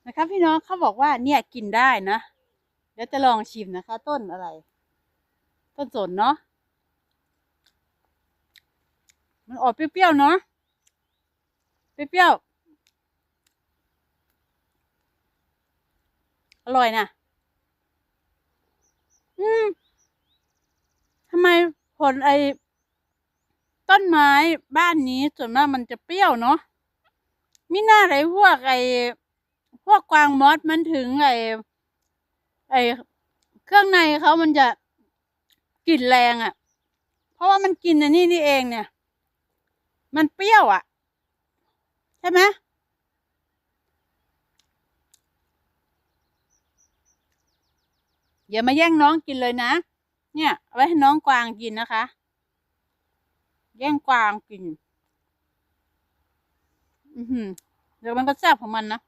นะคะพี่น้องเขาบอกว่าเนี่ยกินได้นะเดี๋ยวจะลองชิมนะคะ ต้นอะไร ต้นสนเนาะมันออกเปรี้ยวๆเนาะเปรี้ยวๆอร่อยนะอืมทำไมผลต้นไม้บ้านนี้ส่วนมากมันจะเปรี้ยวเนาะมิน่าไรพวกกวางมอสมันถึงไอเครื่องในเขามันจะกลิ่นแรงอ่ะเพราะว่ามันกินอันนี้นี่เองเนี่ยมันเปรี้ยวอ่ะใช่ไหมอย่ามาแย่งน้องกินเลยนะเนี่ยเอาไว้ให้น้องกวางกินนะคะแย่งกวางกิน อือหือเดี๋ยวมันก็แซ่บของมันนะ